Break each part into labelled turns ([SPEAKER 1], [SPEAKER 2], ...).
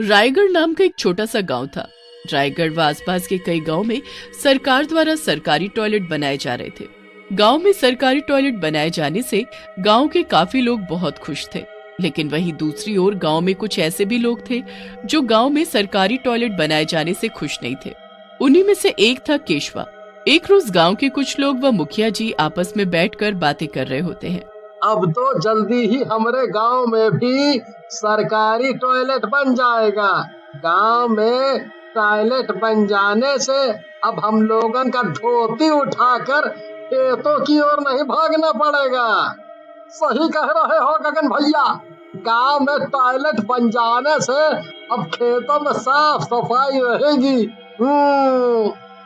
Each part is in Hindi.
[SPEAKER 1] रायगढ़ नाम का एक छोटा सा गांव था। रायगढ़ व आसपास के कई गांव में सरकार द्वारा सरकारी टॉयलेट बनाए जा रहे थे। गांव में सरकारी टॉयलेट बनाए जाने से गांव के काफी लोग बहुत खुश थे, लेकिन वहीं दूसरी ओर गांव में कुछ ऐसे भी लोग थे जो गांव में सरकारी टॉयलेट बनाए जाने से खुश नहीं थे। उन्हीं में से एक था केशवा। एक रोज गांव के कुछ लोग व मुखिया जी आपस में बैठकर बातें कर रहे होते हैं।
[SPEAKER 2] अब तो जल्दी ही हमारे गांव में भी सरकारी टॉयलेट बन जाएगा। गांव में टॉयलेट बन जाने से अब हम लोगन का धोती उठाकर खेतों की ओर नहीं भागना पड़ेगा। सही कह रहे हो गगन भैया, गांव में टॉयलेट बन जाने से अब खेतों में साफ सफाई रहेगी।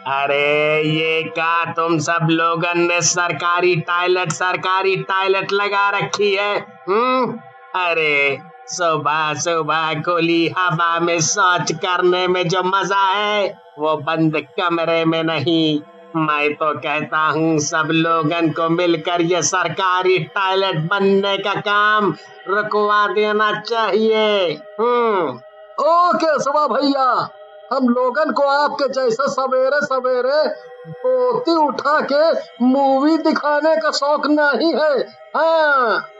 [SPEAKER 3] अरे ये क्या तुम सब लोगन ने सरकारी टॉयलेट लगा रखी है? अरे सुबह सुबह खुली हवा में शौच करने में जो मजा है वो बंद कमरे में नहीं। मैं तो कहता हूँ सब लोगन को मिलकर ये सरकारी टॉयलेट बनने का काम रुकवा देना चाहिए।
[SPEAKER 2] ओके सुबह भैया, हम लोगन को आपके जैसे सवेरे सवेरे धोती उठा के मूवी दिखाने का शौक नहीं है। हाँ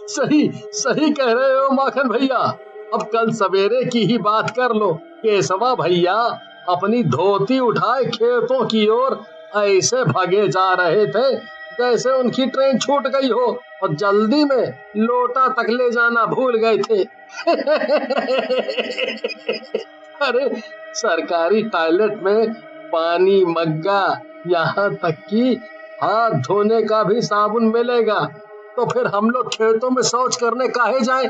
[SPEAKER 2] सही कह रहे हो माखन भैया। अब कल सवेरे की ही बात कर लो। केशवा भैया अपनी धोती उठाए खेतों की ओर ऐसे भागे जा रहे थे जैसे उनकी ट्रेन छूट गई हो और जल्दी में लोटा तक ले जाना भूल गए थे। अरे सरकारी टॉयलेट में पानी, मग्गा, यहाँ तक कि हाथ धोने का भी साबुन मिलेगा, तो फिर हम लोग खेतों में शौच करने काहे जाएं?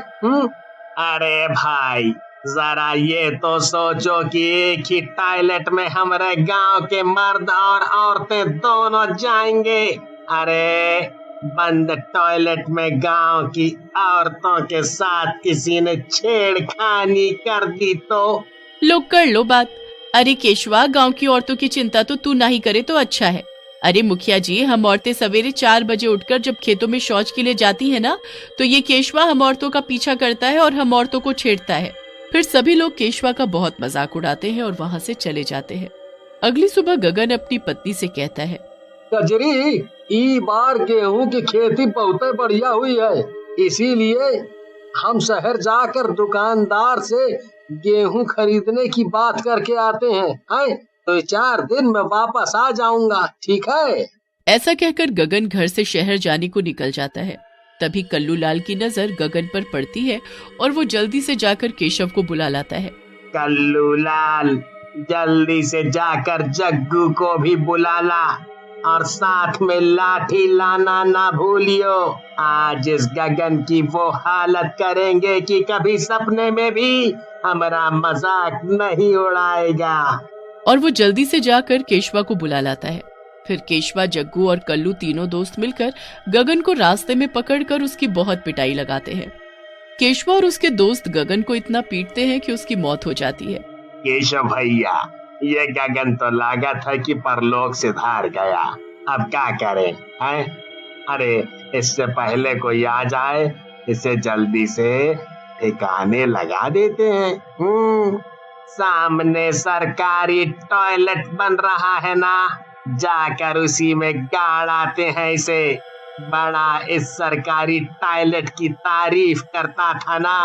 [SPEAKER 3] अरे भाई जरा ये तो सोचो कि एक ही टॉयलेट में हमारे गांव के मर्द और औरतें दोनों जाएंगे। अरे बंद टॉयलेट में गांव की औरतों के साथ किसी ने छेड़खानी कर दी तो
[SPEAKER 1] लोग कर लो बात। अरे केशवा, गांव की औरतों की चिंता तो तू ना ही करे तो अच्छा है। अरे मुखिया जी, हम औरतें सवेरे 4 बजे उठकर जब खेतों में शौच के लिए जाती है ना, तो ये केशवा हम औरतों का पीछा करता है और हम औरतों को छेड़ता है। फिर सभी लोग केशवा का बहुत मजाक उड़ाते हैं और वहाँ से चले जाते हैं। अगली सुबह गगन अपनी पत्नी से कहता है,
[SPEAKER 2] कजरी, ई बार गेहूं की खेती बहुत बढ़िया हुई है, इसीलिए हम शहर जाकर दुकानदार से गेहूं खरीदने की बात करके आते हैं। तो 4 दिन में वापस आ जाऊंगा, ठीक है?
[SPEAKER 1] ऐसा कहकर गगन घर से शहर जाने को निकल जाता है। तभी कल्लू लाल की नजर गगन पर पड़ती है और वो जल्दी से जाकर केशव को बुला लाता है।
[SPEAKER 3] कल्लू लाल, जल्दी से जाकर जग्गू को भी बुला ला और साथ में लाठी लाना ना भूलियो। आज इस गगन की वो हालत करेंगे कि कभी सपने में भी हमारा मजाक नहीं उड़ाएगा।
[SPEAKER 1] और वो जल्दी से जाकर केशवा को बुला लाता है। फिर केशवा, जग्गू और कल्लू तीनों दोस्त मिलकर गगन को रास्ते में पकड़कर उसकी बहुत पिटाई लगाते हैं। केशवा और उसके दोस्त गगन को इतना पीटते हैं कि उसकी मौत हो जाती है।
[SPEAKER 3] केशव भैया, ये गगन तो लागत है कि परलोक से धार गया, अब क्या करें हैं? अरे इससे पहले कोई आ जाए, इसे जल्दी से ठिकाने लगा देते हैं। सामने सरकारी टॉयलेट बन रहा है ना, जाकर उसी में गाड़ आते हैं इसे। बड़ा इस सरकारी टॉयलेट की तारीफ करता था ना,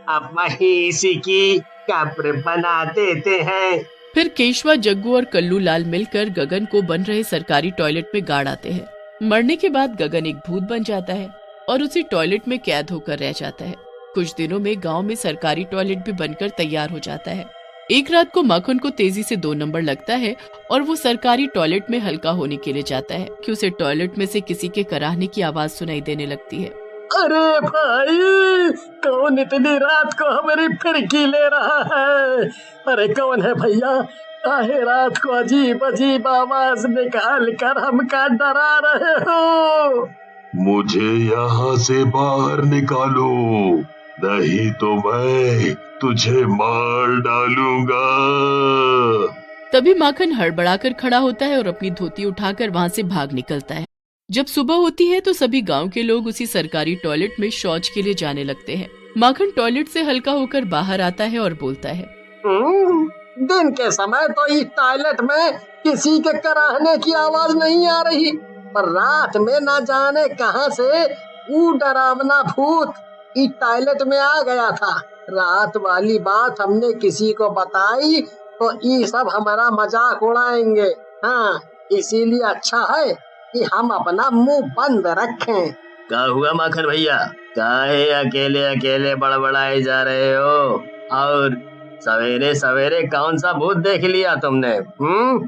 [SPEAKER 3] अब वहीं इसी की कब्र बना देते हैं।
[SPEAKER 1] फिर केशवा, जग्गू और कल्लू लाल मिलकर गगन को बन रहे सरकारी टॉयलेट में गाड़ आते हैं। मरने के बाद गगन एक भूत बन जाता है और उसी टॉयलेट में कैद होकर रह जाता है। कुछ दिनों में गांव में सरकारी टॉयलेट भी बनकर तैयार हो जाता है। एक रात को माखन को तेजी से 2 नंबर लगता है और वो सरकारी टॉयलेट में हल्का होने के लिए जाता है कि उसे टॉयलेट में से किसी के कराहने की आवाज सुनाई देने लगती है।
[SPEAKER 2] अरे भाई, कौन इतनी रात को हमारी फिरकी ले रहा है? अरे कौन है भैया? काहे रात को अजीब अजीब आवाज निकाल कर हमका डरा रहे हो?
[SPEAKER 4] मुझे यहाँ से बाहर निकालो, नहीं तो मैं तुझे मार डालूंगा।
[SPEAKER 1] तभी माखन हड़बड़ाकर खड़ा होता है और अपनी धोती उठाकर वहाँ से भाग निकलता है। जब सुबह होती है तो सभी गांव के लोग उसी सरकारी टॉयलेट में शौच के लिए जाने लगते हैं। माखन टॉयलेट से हल्का होकर बाहर आता है और बोलता है,
[SPEAKER 2] दिन के समय तो इस टॉयलेट में किसी के कराहने की आवाज नहीं आ रही, पर रात में ना जाने कहां से वो डरावना भूत इस टॉयलेट में आ गया था। रात वाली बात हमने किसी को बताई तो ये सब हमारा मजाक उड़ाएंगे। हाँ, इसीलिए अच्छा है कि हम अपना मुंह बंद रखें।
[SPEAKER 3] क्या हुआ माखन भैया, काहे अकेले अकेले बड़बड़ाए जा रहे हो? और सवेरे सवेरे कौन सा भूत देख लिया तुमने?
[SPEAKER 2] तो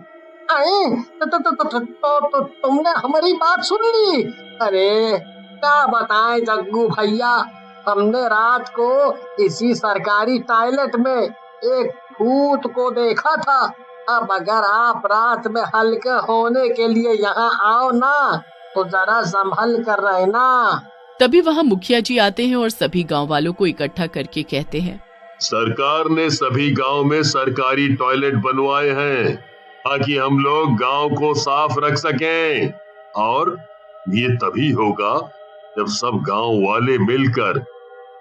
[SPEAKER 2] तुमने हमारी बात सुन ली? अरे क्या बताएं जग्गू भैया, हमने रात को इसी सरकारी टॉयलेट में एक भूत को देखा था। अब अगर आप रात में हल्के होने के लिए यहाँ आओ ना तो जरा संभल कर रहना।
[SPEAKER 1] तभी वहाँ मुखिया जी आते हैं और सभी गांव वालों को इकट्ठा करके कहते हैं,
[SPEAKER 4] सरकार ने सभी गांव में सरकारी टॉयलेट बनवाए हैं ताकि हम लोग गांव को साफ रख सकें, और ये तभी होगा जब सब गांव वाले मिलकर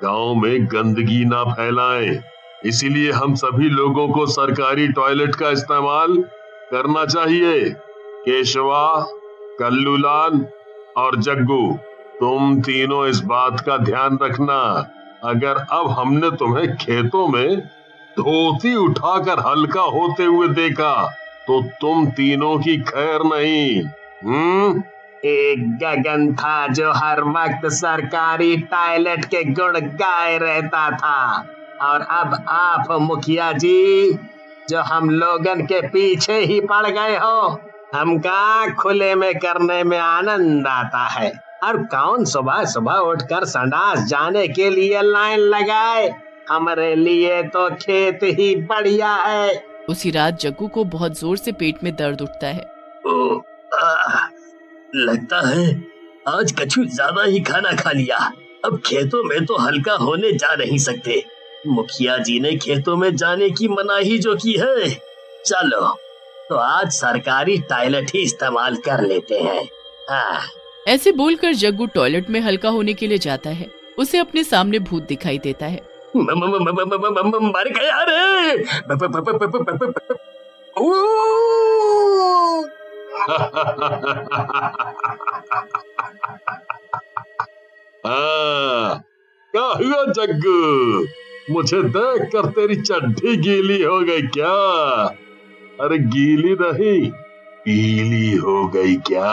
[SPEAKER 4] गांव में गंदगी ना फैलाएं। इसीलिए हम सभी लोगों को सरकारी टॉयलेट का इस्तेमाल करना चाहिए। केशवा, कल्लूलाल और जग्गू, तुम तीनों इस बात का ध्यान रखना। अगर अब हमने तुम्हें खेतों में धोती उठाकर हल्का होते हुए देखा तो तुम तीनों की खैर नहीं।
[SPEAKER 3] एक गगन था जो हर वक्त सरकारी टॉयलेट के गुण गाए रहता था, और अब आप मुखिया जी जो हम लोगन के पीछे ही पड़ गए हो। हमका खुले में करने में आनंद आता है, और कौन सुबह सुबह उठकर संडास जाने के लिए लाइन लगाए? हमारे लिए तो खेत ही बढ़िया है।
[SPEAKER 1] उसी रात जग्गू को बहुत जोर से पेट में दर्द उठता है।
[SPEAKER 3] लगता है आज कछु ज्यादा ही खाना खा लिया। अब खेतों में तो हल्का होने जा नहीं सकते। मुखिया जी ने खेतों में जाने की मनाही जो की है। चलो तो आज सरकारी टॉयलेट ही इस्तेमाल कर लेते हैं।
[SPEAKER 1] ऐसे बोलकर जग्गू टॉयलेट में हल्का होने के लिए जाता है। उसे अपने सामने भूत दिखाई देता है।
[SPEAKER 3] मर गया रे।
[SPEAKER 4] क्या हुआ जग्गू? मुझे देखकर तेरी चड्डी गीली हो गई क्या? अरे गीली नहीं, पीली हो गई क्या?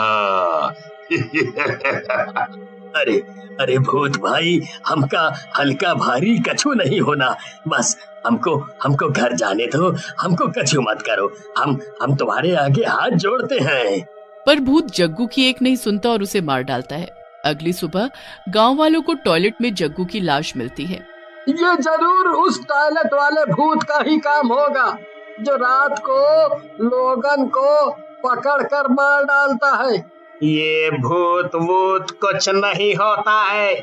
[SPEAKER 3] अरे अरे भूत भाई, हमका हल्का भारी कछु नहीं होना। बस हमको घर जाने दो। हमको कछु मत करो। हम तुम्हारे आगे हाथ जोड़ते हैं।
[SPEAKER 1] पर भूत जग्गू की एक नहीं सुनता और उसे मार डालता है। अगली सुबह गांव वालों को टॉयलेट में जग्गू की लाश मिलती है।
[SPEAKER 2] ये जरूर उस टॉयलेट वाले भूत का ही काम होगा जो रात को लोगन को पकड़ कर मार डालता है।
[SPEAKER 3] ये भूत वूत कुछ नहीं होता है।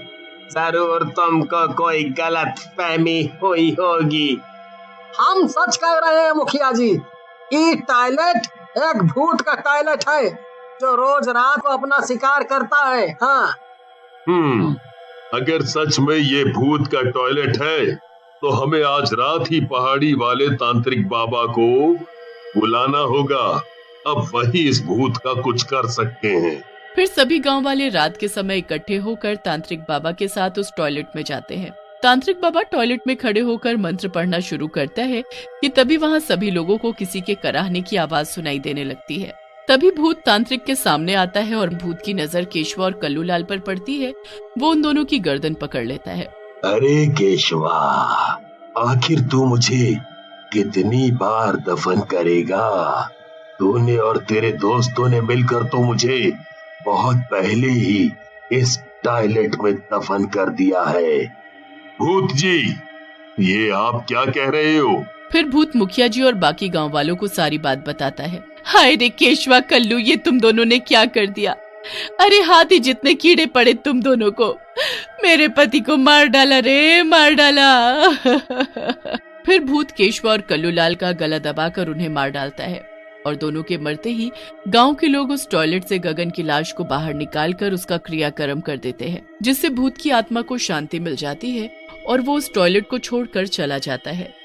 [SPEAKER 3] जरूर तुमको कोई गलत फहमी हुई होगी।
[SPEAKER 2] हम सच कह रहे हैं मुखिया जी, ये टॉयलेट एक भूत का टॉयलेट है जो रोज रात को अपना शिकार करता है। हाँ।
[SPEAKER 4] अगर सच में ये भूत का टॉयलेट है तो हमें आज रात ही पहाड़ी वाले तांत्रिक बाबा को बुलाना होगा। अब वही इस भूत का कुछ कर सकते हैं।
[SPEAKER 1] फिर सभी गांव वाले रात के समय इकट्ठे होकर तांत्रिक बाबा के साथ उस टॉयलेट में जाते हैं। तांत्रिक बाबा टॉयलेट में खड़े होकर मंत्र पढ़ना शुरू करता है कि तभी वहाँ सभी लोगों को किसी के कराहने की आवाज सुनाई देने लगती है। तभी भूत तांत्रिक के सामने आता है और भूत की नजर केशवा और कल्लूलाल पर पड़ती है। वो उन दोनों की गर्दन पकड़ लेता है।
[SPEAKER 4] अरे केशवा, आखिर तू मुझे कितनी बार दफन करेगा? तूने और तेरे दोस्तों ने मिलकर तो मुझे बहुत पहले ही इस टॉयलेट में दफन कर दिया है। भूत जी, ये आप क्या कह रहे हो?
[SPEAKER 1] फिर भूत मुखिया जी और बाकी गांव वालों को सारी बात बताता है। हाय रे केशवा, कल्लू, ये तुम दोनों ने क्या कर दिया? अरे हाथी जितने कीड़े पड़े तुम दोनों को। मेरे पति को मार डाला रे, मार डाला। फिर भूत केशवा और कल्लूलाल का गला दबाकर उन्हें मार डालता है। और दोनों के मरते ही गांव के लोग उस टॉयलेट से गगन की लाश को बाहर निकालकर उसका क्रियाकर्म कर देते हैं, जिससे भूत की आत्मा को शांति मिल जाती है और वो उस टॉयलेट को छोड़कर चला जाता है।